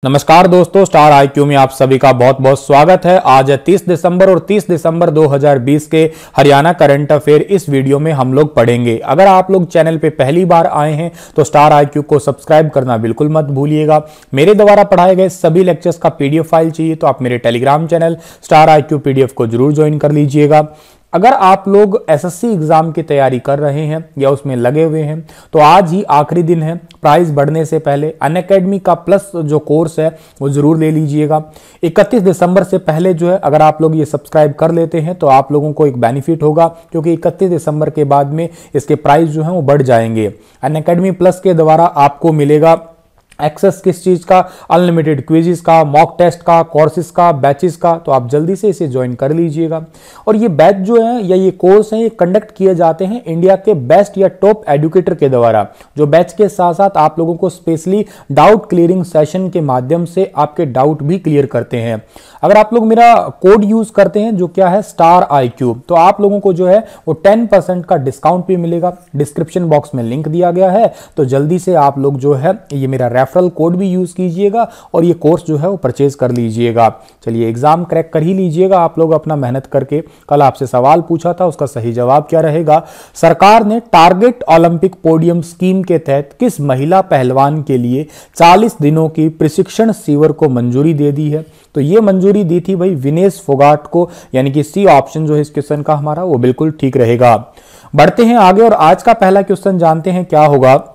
नमस्कार दोस्तों, star IQ में आप सभी का बहुत बहुत स्वागत है। आज है 30 दिसंबर और 30 दिसंबर 2020 के हरियाणा करंट अफेयर इस वीडियो में हम लोग पढ़ेंगे। अगर आप लोग चैनल पे पहली बार आए हैं तो स्टार आईक्यू को सब्सक्राइब करना बिल्कुल मत भूलिएगा। मेरे द्वारा पढ़ाए गए सभी लेक्चर्स का पीडीएफ फाइल चाहिए तो आप मेरे Telegram channel star IQ PDF को जरूर ज्वाइन कर लीजिएगा। अगर आप लोग एसएससी एग्जाम की तैयारी कर रहे हैं या उसमें लगे हुए हैं तो आज ही आखिरी दिन है। प्राइस बढ़ने से पहले अनअकैडमी का प्लस जो कोर्स है वो जरूर ले लीजिएगा। 31 दिसंबर से पहले जो है अगर आप लोग ये सब्सक्राइब कर लेते हैं तो आप लोगों को एक बेनिफिट होगा, क्योंकि 31 दिसंबर के बाद में इसके प्राइस जो है वो बढ़ जाएंगे। अनअकैडमी प्लस के द्वारा आपको मिलेगा एक्सेस किस चीज का, अनलिमिटेड क्विज़ेस का, मॉक टेस्ट का, कोर्सेज का, बैचेस का। तो आप जल्दी से इसे ज्वाइन कर लीजिएगा। और ये बैच जो है या ये कोर्स है ये कंडक्ट किए जाते हैं इंडिया के बेस्ट या टॉप एजुकेटर के द्वारा, जो बैच के साथ साथ आप लोगों को स्पेशली डाउट क्लियरिंग सेशन के माध्यम से आपके डाउट भी क्लियर करते हैं। अगर आप लोग मेरा कोड यूज करते हैं जो क्या है स्टार आईक्यू, तो आप लोगों को जो है वो 10% का डिस्काउंट भी मिलेगा। डिस्क्रिप्शन बॉक्स में लिंक दिया गया है, तो जल्दी से आप लोग जो है ये मेरा रेफरल कोड भी यूज कीजिएगा और ये कोर्स जो है वो परचेज कर लीजिएगा। चलिए, एग्जाम क्रैक कर ही लीजिएगा आप लोग अपना मेहनत करके। कल आपसे सवाल पूछा था, उसका सही जवाब क्या रहेगा। सरकार ने टारगेट ओलंपिक पोडियम स्कीम के तहत किस महिला पहलवान के लिए 40 दिनों की प्रशिक्षण शिविर को मंजूरी दे दी है। तो ये मंजूरी दी थी भाई विनेश फोगाट को, यानी कि सी ऑप्शन जो है इस क्वेश्चन का हमारा वो बिल्कुल ठीक रहेगा। बढ़ते हैं आगे और आज का पहला क्वेश्चन जानते हैं क्या होगा।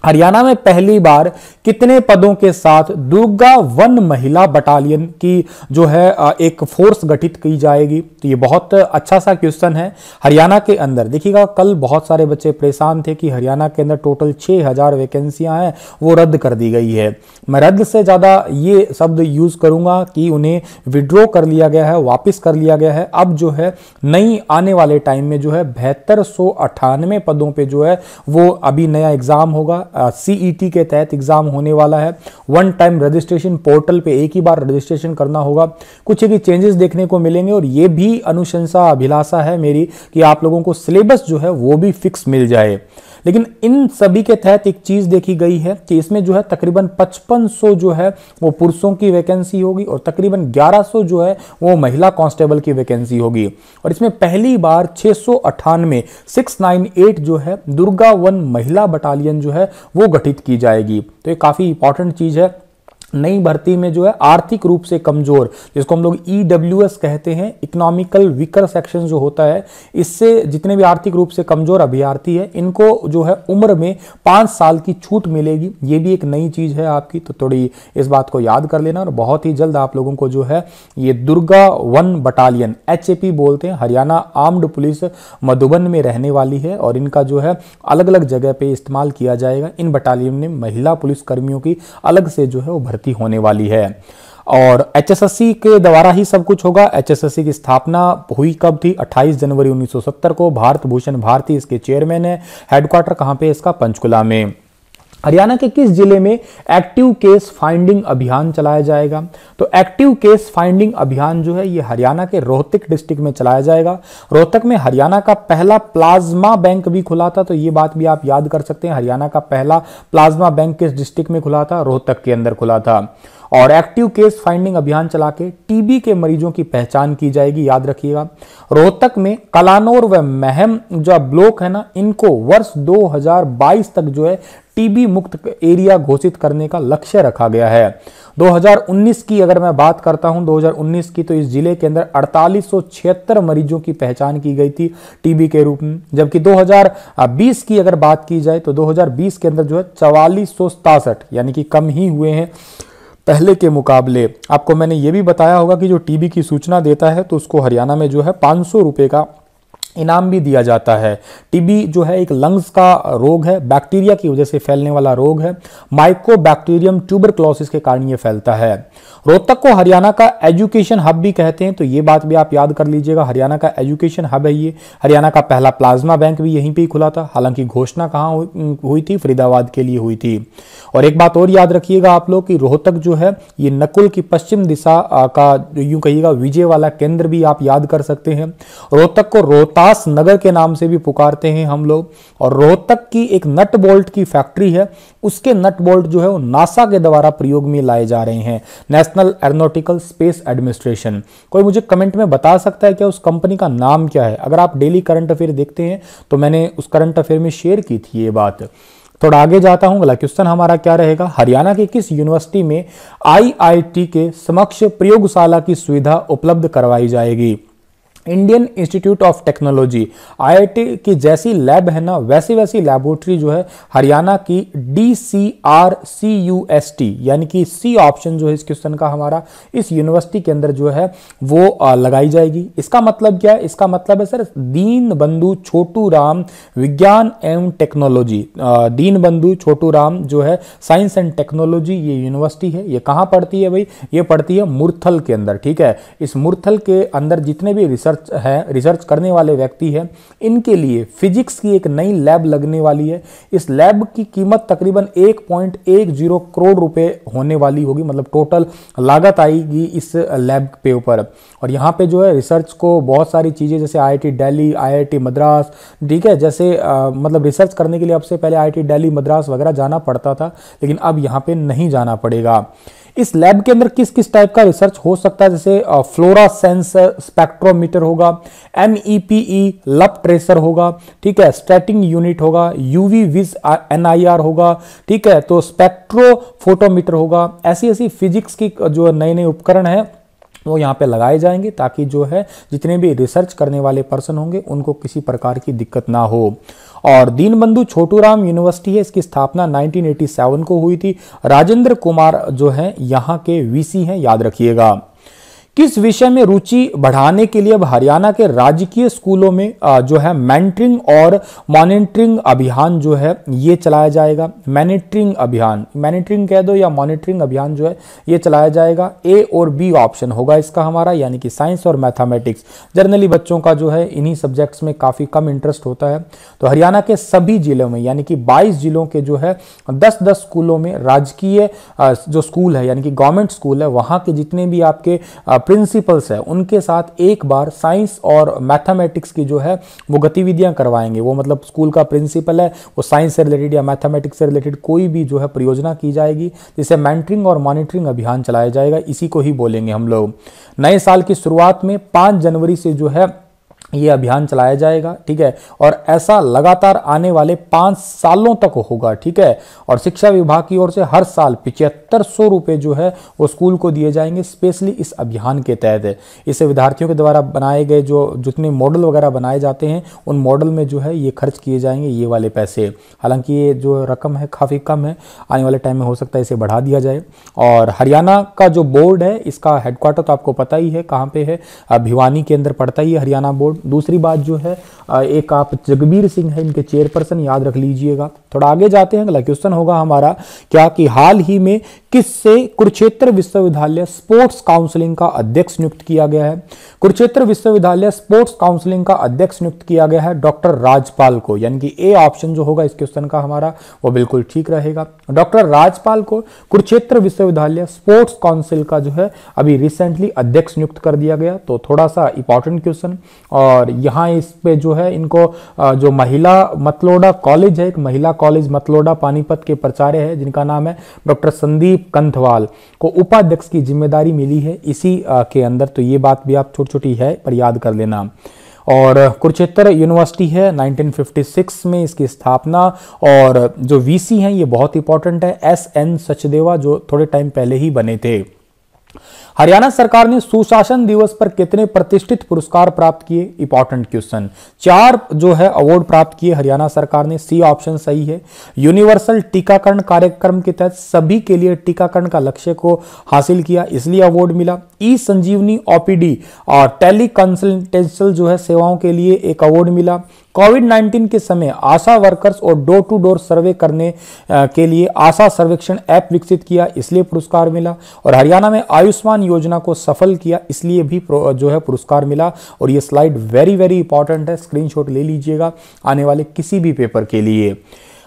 हरियाणा में पहली बार कितने पदों के साथ दुर्गा वन महिला बटालियन की जो है एक फोर्स गठित की जाएगी। तो ये बहुत अच्छा सा क्वेश्चन है। हरियाणा के अंदर देखिएगा, कल बहुत सारे बच्चे परेशान थे कि हरियाणा के अंदर टोटल 6000 वैकेंसियां हैं वो रद्द कर दी गई है। मैं रद्द से ज्यादा ये शब्द यूज करूंगा कि उन्हें विड्रॉ कर लिया गया है, वापिस कर लिया गया है। अब जो है नई आने वाले टाइम में जो है 7298 पदों पर जो है वो अभी नया एग्जाम होगा। सीईटी के तहत एग्जाम होने वाला है। वन टाइम रजिस्ट्रेशन पोर्टल पे एक ही बार रजिस्ट्रेशन करना होगा। कुछ एक चेंजेस देखने को मिलेंगे और ये भी अनुशंसा अभिलाषा है मेरी कि आप लोगों को सिलेबस जो है वो भी फिक्स मिल जाए। लेकिन इन सभी के तहत एक चीज देखी गई है कि इसमें जो है तकरीबन 5500 जो है वो पुरुषों की वैकेंसी होगी और तकरीबन 1100 जो है वो महिला कांस्टेबल की वैकेंसी होगी। और इसमें पहली बार 698 जो है दुर्गा वन महिला बटालियन जो है वो गठित की जाएगी। तो ये काफी इंपॉर्टेंट चीज है। नई भर्ती में जो है आर्थिक रूप से कमजोर, जिसको हम लोग ईडब्ल्यूएस कहते हैं, इकोनॉमिकल वीकर सेक्शन जो होता है, इससे जितने भी आर्थिक रूप से कमजोर अभ्यर्थी है इनको जो है उम्र में 5 साल की छूट मिलेगी। ये भी एक नई चीज है आपकी, तो थोड़ी इस बात को याद कर लेना। और बहुत ही जल्द आप लोगों को जो है ये दुर्गा वन बटालियन HAP बोलते हैं, हरियाणा आर्म्ड पुलिस मधुबन में रहने वाली है और इनका जो है अलग अलग जगह पे इस्तेमाल किया जाएगा। इन बटालियन में महिला पुलिस कर्मियों की अलग से जो है वो भर्ती होने वाली है। और HSSC के द्वारा ही सब कुछ होगा। HSSC की स्थापना हुई कब थी? 28 जनवरी 1970 को। भारत भूषण भारती इसके चेयरमैन है। हेडक्वार्टर कहां पे? इसका पंचकुला में। हरियाणा के किस जिले में एक्टिव केस फाइंडिंग अभियान चलाया जाएगा? तो एक्टिव केस फाइंडिंग अभियान जो है ये हरियाणा के रोहतक डिस्ट्रिक्ट में चलाया जाएगा। रोहतक में हरियाणा का पहला प्लाज्मा बैंक भी खुला था, तो ये बात भी आप याद कर सकते हैं। हरियाणा का पहला प्लाज्मा बैंक किस डिस्ट्रिक्ट में खुला था? रोहतक के अंदर खुला था। और एक्टिव केस फाइंडिंग अभियान चला के टीबी के मरीजों की पहचान की जाएगी, याद रखिएगा। रोहतक में कलानौर व महम जो ब्लॉक है ना, इनको वर्ष 2022 तक जो है टीबी मुक्त एरिया घोषित करने का लक्ष्य रखा गया है। 2019 की अगर मैं बात करता हूं 2019 की, तो इस जिले के अंदर 4876 मरीजों की पहचान की गई थी टीबी के रूप में। जबकि 2020 की अगर बात की जाए तो 2020 के अंदर जो है 4467, यानी कि कम ही हुए हैं पहले के मुकाबले। आपको मैंने ये भी बताया होगा कि जो टीबी की सूचना देता है तो उसको हरियाणा में जो है 500 रुपए का इनाम भी दिया जाता है। टीबी जो है एक लंग्स का रोग है, बैक्टीरिया की वजह से फैलने वाला रोग है। माइकोबैक्टीरियम ट्यूबरक्लोसिस के कारण ये फैलता है। रोहतक को हरियाणा का एजुकेशन हब भी कहते हैं, तो ये बात भी आप याद कर लीजिएगा। हरियाणा का एजुकेशन हब है ये। हरियाणा का पहला प्लाज्मा बैंक भी यहीं पे ही खुला था। हालांकि घोषणा कहाँ हुई थी? फरीदाबाद के लिए हुई थी। और एक बात और याद रखिएगा आप लोग कि रोहतक जो है ये नकुल की पश्चिम दिशा का यूं कहिएगा विजय वाला केंद्र भी आप याद कर सकते हैं। रोहतक को रोहतक रोहतास नगर के नाम से भी पुकारते हैं हम लोग। और रोहतक की एक नट बोल्ट की फैक्ट्री है, उसके नट बोल्ट जो है वो नासा के द्वारा प्रयोग में लाए जा रहे हैं, नेशनल एरोनॉटिकल स्पेस एडमिनिस्ट्रेशन। कोई मुझे कमेंट में बता सकता है क्या उस कंपनी का नाम क्या है? अगर आप डेली करंट अफेयर देखते हैं तो मैंने उस करंट अफेयर में शेयर की थी ये बात। थोड़ा आगे जाता हूं, अगला क्वेश्चन हमारा क्या रहेगा, हरियाणा के किस यूनिवर्सिटी में आईआईटी के समक्ष प्रयोगशाला की सुविधा उपलब्ध करवाई जाएगी? Indian institute of technology, IIT की जैसी लैब है ना, वैसी वैसी लैबोरेटरी जो है हरियाणा की DCRCUST, यानी कि सी ऑप्शन जो है इस क्वेश्चन का हमारा, इस यूनिवर्सिटी के अंदर जो है वो लगाई जाएगी। इसका मतलब क्या है? इसका मतलब है सर दीन बंधु छोटू राम विज्ञान एवं टेक्नोलॉजी, दीन बंधु छोटू राम जो है साइंस एंड टेक्नोलॉजी, ये यूनिवर्सिटी है। ये कहां पड़ती है भाई? ये पड़ती है मुरथल के अंदर, ठीक है। इस मुरथल के अंदर जितने भी रिसर्च करने वाले व्यक्ति हैं, इनके लिए फिजिक्स की एक नई लैब लगने वाली है। इस लैब की कीमत तकरीबन 1.10 करोड़ रुपए होने वाली होगी, मतलब टोटल लागत आएगी इस लैब पे ऊपर। और यहाँ पे जो है रिसर्च को बहुत सारी चीजें जैसे IIT दिल्ली, IIT मद्रास, ठीक है, जैसे मतलब रिसर्च करने के लिए अब से पहले IIT दिल्ली, मद्रास वगैरह जाना पड़ता था, लेकिन अब यहाँ पे नहीं जाना पड़ेगा। इस लैब के अंदर किस किस टाइप का रिसर्च हो सकता है? जैसे फ्लोरासेंस स्पेक्ट्रोमीटर होगा, MEPE लप ट्रेसर होगा, ठीक है, स्टैटिंग यूनिट होगा, UV विज NIR होगा, ठीक है, तो स्पेक्ट्रोफोटोमीटर होगा। ऐसी ऐसी फिजिक्स की जो नए नए उपकरण है वो यहाँ पे लगाए जाएंगे, ताकि जो है जितने भी रिसर्च करने वाले पर्सन होंगे उनको किसी प्रकार की दिक्कत ना हो। और दीनबंधु छोटूराम यूनिवर्सिटी है, इसकी स्थापना 1987 को हुई थी। राजेंद्र कुमार जो है यहाँ के VC हैं, याद रखिएगा। किस विषय में रुचि बढ़ाने के लिए अब हरियाणा के राजकीय स्कूलों में जो है मेंटरिंग और मॉनिटरिंग अभियान जो है ये चलाया जाएगा? मॉनिटरिंग अभियान, मॉनिटरिंग कह दो या मॉनिटरिंग अभियान जो है ये चलाया जाएगा। A और B ऑप्शन होगा इसका हमारा, यानी कि साइंस और मैथमेटिक्स। जनरली बच्चों का जो है इन्हीं सब्जेक्ट्स में काफी कम इंटरेस्ट होता है। तो हरियाणा के सभी जिलों में, यानी कि 22 जिलों के जो है 10-10 स्कूलों में, राजकीय जो स्कूल है यानी कि गवर्नमेंट स्कूल है, वहां के जितने भी आपके प्रिंसिपल्स है उनके साथ एक बार साइंस और मैथमेटिक्स की जो है वो गतिविधियां करवाएंगे। वो मतलब स्कूल का प्रिंसिपल है, वो साइंस से रिलेटेड या मैथमेटिक्स से रिलेटेड कोई भी जो है परियोजना की जाएगी, जिसे मेंटरिंग और मॉनिटरिंग अभियान चलाया जाएगा। इसी को ही बोलेंगे हम लोग। नए साल की शुरुआत में 5 जनवरी से जो है ये अभियान चलाया जाएगा, ठीक है, और ऐसा लगातार आने वाले 5 सालों तक होगा, ठीक है। और शिक्षा विभाग की ओर से हर साल 7500 रुपए जो है वो स्कूल को दिए जाएंगे, स्पेशली इस अभियान के तहत। इससे विद्यार्थियों के द्वारा बनाए गए जो जितने मॉडल वगैरह बनाए जाते हैं उन मॉडल में जो है ये खर्च किए जाएंगे ये वाले पैसे। हालांकि ये जो रकम है काफ़ी कम है, आने वाले टाइम में हो सकता है इसे बढ़ा दिया जाए। और हरियाणा का जो बोर्ड है इसका हेडक्वार्टर तो आपको पता ही है कहाँ पे है, भिवानी के अंदर पड़ता ही है हरियाणा बोर्ड। दूसरी बात जो है एक आप जगबीर सिंह है इनके चेयरपर्सन, याद रख लीजिएगा। थोड़ा आगे जाते हैं, अगला क्वेश्चन होगा हमारा क्या कि हाल ही में किससे कुरुक्षेत्र विश्वविद्यालय स्पोर्ट्स काउंसिलिंग का अध्यक्ष नियुक्त किया गया है? कुरुक्षेत्र विश्वविद्यालय स्पोर्ट्स काउंसिलिंग का अध्यक्ष नियुक्त किया गया है डॉक्टर राजपाल को, यानी कि A ऑप्शन जो होगा इस क्वेश्चन का हमारा वो बिल्कुल ठीक रहेगा। डॉक्टर राजपाल को कुरुक्षेत्र विश्वविद्यालय स्पोर्ट्स काउंसिल का जो है अभी रिसेंटली अध्यक्ष नियुक्त कर दिया गया। तो थोड़ा सा इंपॉर्टेंट क्वेश्चन। और यहाँ इस पे जो है इनको जो महिला मतलोडा कॉलेज है, एक महिला कॉलेज मतलोडा पानीपत के प्राचार्य है जिनका नाम है डॉक्टर संदीप कंथवाल, को उपाध्यक्ष की जिम्मेदारी मिली है इसी के अंदर। तो ये बात भी आप छोटी छोटी है पर याद कर लेना। और कुरुक्षेत्र यूनिवर्सिटी है 1956 में इसकी स्थापना। और जो VC हैं ये बहुत इंपॉर्टेंट है, SN सचदेवा, जो थोड़े टाइम पहले ही बने थे। हरियाणा सरकार ने सुशासन दिवस पर कितने प्रतिष्ठित पुरस्कार प्राप्त किए? Important question. 4 जो है अवार्ड प्राप्त किए हरियाणा सरकार ने, C ऑप्शन सही है। यूनिवर्सल टीकाकरण कार्यक्रम के तहत सभी के लिए टीकाकरण का लक्ष्य को हासिल किया, इसलिए अवार्ड मिला। ई-संजीवनी OPD और टेली कंसल्टेंशियल जो है सेवाओं के लिए एक अवार्ड मिला। कोविड-19 के समय आशा वर्कर्स और डोर टू डोर सर्वे करने के लिए आशा सर्वेक्षण ऐप विकसित किया, इसलिए पुरस्कार मिला। और हरियाणा में आयुष्मान योजना को सफल किया, इसलिए भी जो है पुरस्कार मिला। और ये स्लाइड वेरी वेरी इंपॉर्टेंट है, स्क्रीनशॉट ले लीजिएगा आने वाले किसी भी पेपर के लिए।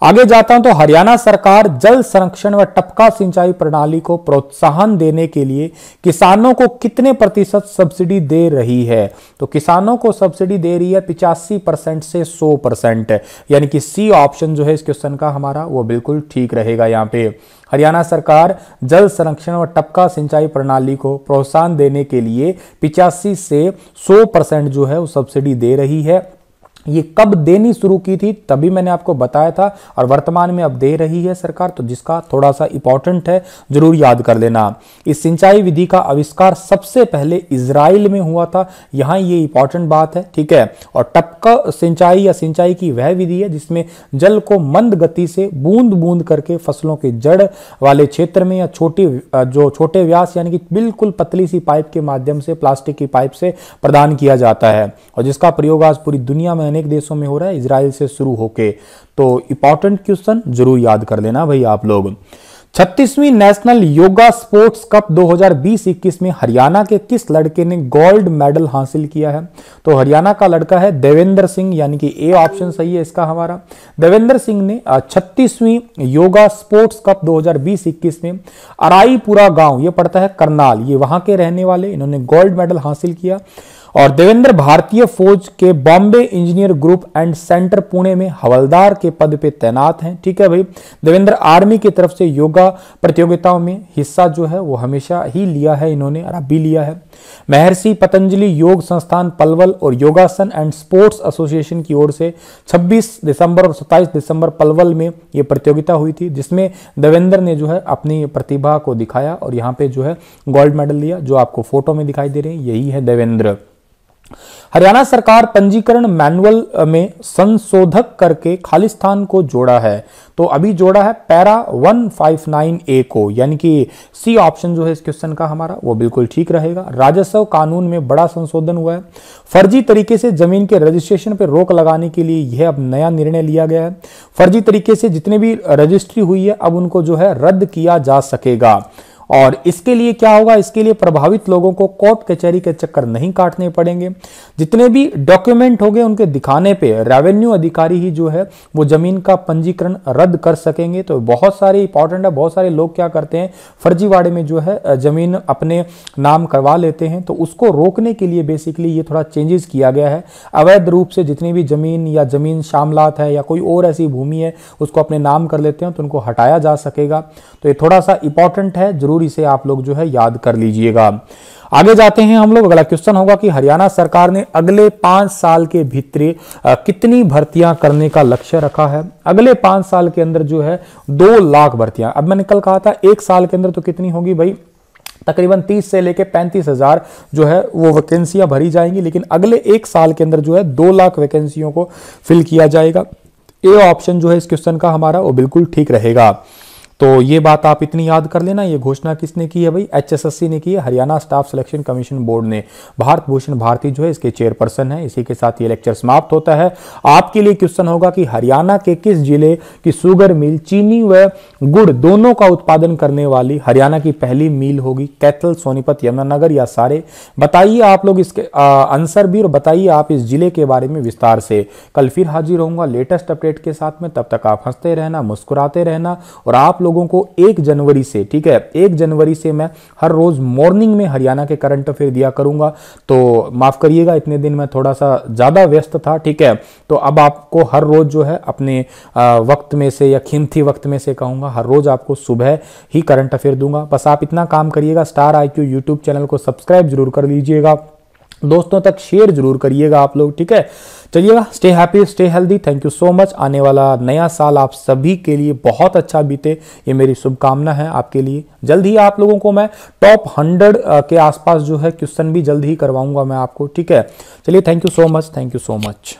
आगे जाता हूं तो हरियाणा सरकार जल संरक्षण व टपका सिंचाई प्रणाली को प्रोत्साहन देने के लिए किसानों को कितने प्रतिशत सब्सिडी दे रही है? तो किसानों को सब्सिडी दे रही है 85% से 100%, यानी कि सी ऑप्शन जो है इस क्वेश्चन का हमारा वो बिल्कुल ठीक रहेगा। यहाँ पे हरियाणा सरकार जल संरक्षण व टपका सिंचाई प्रणाली को प्रोत्साहन देने के लिए 85 से 100% जो है वो सब्सिडी दे रही है। ये कब देनी शुरू की थी तभी मैंने आपको बताया था, और वर्तमान में अब दे रही है सरकार, तो जिसका थोड़ा सा इंपॉर्टेंट है, जरूर याद कर लेना। इस सिंचाई विधि का आविष्कार सबसे पहले इजराइल में हुआ था, यहां ये इंपॉर्टेंट बात है, ठीक है। और टपका सिंचाई या सिंचाई की वह विधि है जिसमें जल को मंद गति से बूंद बूंद करके फसलों के जड़ वाले क्षेत्र में या छोटे व्यास यानी कि बिल्कुल पतली सी पाइप के माध्यम से, प्लास्टिक की पाइप से प्रदान किया जाता है, और जिसका प्रयोग आज पूरी दुनिया में अनेक देशों में हो रहा है, इजराइल से शुरू होके। तो इंपॉर्टेंट क्वेश्चन जरूर याद कर लेना भाई आप लोग। 36वीं नेशनल योगा स्पोर्ट्स कप 2020-21 में हरियाणा के किस लड़के ने गोल्ड मेडल हासिल किया है? तो हरियाणा का लड़का है देवेंद्र सिंह, यानी कि ए ऑप्शन सही है इसका हमारा। देवेंद्र सिंह ने 36वीं योगा स्पोर्ट्स कप 2020-21 में अराईपुरा गांव, ये पड़ता है करनाल, ये वहां के रहने वाले, इन्होंने गोल्ड मेडल हासिल किया। और देवेंद्र भारतीय फौज के Bombay engineer group and centre Pune में हवलदार के पद पे तैनात हैं, ठीक है भाई। देवेंद्र आर्मी की तरफ से योगा प्रतियोगिताओं में हिस्सा जो है वो हमेशा ही लिया है इन्होंने, और अब भी लिया है। महर्षि पतंजलि योग संस्थान पलवल और योगासन एंड स्पोर्ट्स एसोसिएशन की ओर से 26 दिसंबर और 27 दिसंबर पलवल में ये प्रतियोगिता हुई थी, जिसमें देवेंद्र ने जो है अपनी प्रतिभा को दिखाया और यहाँ पे जो है गोल्ड मेडल लिया। जो आपको फोटो में दिखाई दे रहे हैं यही है देवेंद्र। हरियाणा सरकार पंजीकरण मैनुअल में संशोधक करके खालिस्तान को जोड़ा है, तो अभी जोड़ा है पैरा 159A को, यानी कि सी ऑप्शन जो है इस क्वेश्चन का हमारा वो बिल्कुल ठीक रहेगा। राजस्व कानून में बड़ा संशोधन हुआ है। फर्जी तरीके से जमीन के रजिस्ट्रेशन पर रोक लगाने के लिए यह अब नया निर्णय लिया गया है। फर्जी तरीके से जितने भी रजिस्ट्री हुई है अब उनको जो है रद्द किया जा सकेगा। और इसके लिए क्या होगा, इसके लिए प्रभावित लोगों को कोर्ट कचहरी के चक्कर नहीं काटने पड़ेंगे। जितने भी डॉक्यूमेंट होंगे उनके दिखाने पे रेवेन्यू अधिकारी ही जो है वो जमीन का पंजीकरण रद्द कर सकेंगे। तो बहुत सारे इंपॉर्टेंट है, बहुत सारे लोग क्या करते हैं फर्जीवाड़े में जो है जमीन अपने नाम करवा लेते हैं, तो उसको रोकने के लिए बेसिकली ये थोड़ा चेंजेस किया गया है। अवैध रूप से जितनी भी जमीन या जमीन शामलात है या कोई और ऐसी भूमि है उसको अपने नाम कर लेते हैं तो उनको हटाया जा सकेगा। तो ये थोड़ा सा इंपॉर्टेंट है, जरूर इसे आप लोग जो है याद कर लीजिएगा। आगे जाते हैं हम लोग। अगला क्वेश्चन होगा कि हरियाणा सरकार ने अगले 5 साल के भीतर कितनी भर्तियां करने का लक्ष्य रखा है? अगले 5 साल के अंदर जो है 2 लाख भर्तियां। अब मैंने कल कहा था 1 साल के अंदर तो कितनी होगी भाई, तकरीबन 30 से लेके 35,000 जो है वो वैकेंसियां भरी जाएंगी, लेकिन अगले 1 साल के अंदर जो है 2 लाख वैकेंसियों को फिल किया जाएगा। ए ऑप्शन जो है इस क्वेश्चन का हमारा वो बिल्कुल ठीक रहेगा। तो ये बात आप इतनी याद कर लेना। ये घोषणा किसने की है भाई? HSSC ने की है, Haryana staff selection commission board ने। भारत भूषण भारती जो है इसके चेयरपर्सन है। इसी के साथ ये लेक्चर समाप्त होता है। आपके लिए क्वेश्चन होगा कि हरियाणा के किस जिले की शुगर मिल चीनी व गुड़ दोनों का उत्पादन करने वाली हरियाणा की पहली मिल होगी? कैथल, सोनीपत, यमुनानगर या सारे? बताइए आप लोग इसके आंसर भी, और बताइए आप इस जिले के बारे में विस्तार से। कल फिर हाजिर होऊंगा लेटेस्ट अपडेट के साथ में। तब तक आप हंसते रहना, मुस्कुराते रहना, और आप लोगों को 1 जनवरी से, ठीक है, 1 जनवरी से मैं हर रोज मॉर्निंग में हरियाणा के करंट अफेयर दिया करूंगा। तो माफ करिएगा, इतने दिन मैं थोड़ा सा ज्यादा व्यस्त था, ठीक है। तो अब आपको हर रोज जो है अपने वक्त में से या कीमती वक्त में से कहूंगा, हर रोज आपको सुबह ही करंट अफेयर दूंगा। बस आप इतना काम करिएगा, स्टार IQ यूट्यूब चैनल को सब्सक्राइब जरूर कर लीजिएगा, दोस्तों तक शेयर जरूर करिएगा आप लोग, ठीक है। चलिएगा, stay happy, stay healthy. Thank you so much. आने वाला नया साल आप सभी के लिए बहुत अच्छा बीते, ये मेरी शुभकामना है आपके लिए। जल्द ही आप लोगों को मैं टॉप 100 के आसपास जो है क्वेश्चन भी जल्द ही करवाऊंगा मैं आपको, ठीक है। चलिए, thank you so much, thank you so much.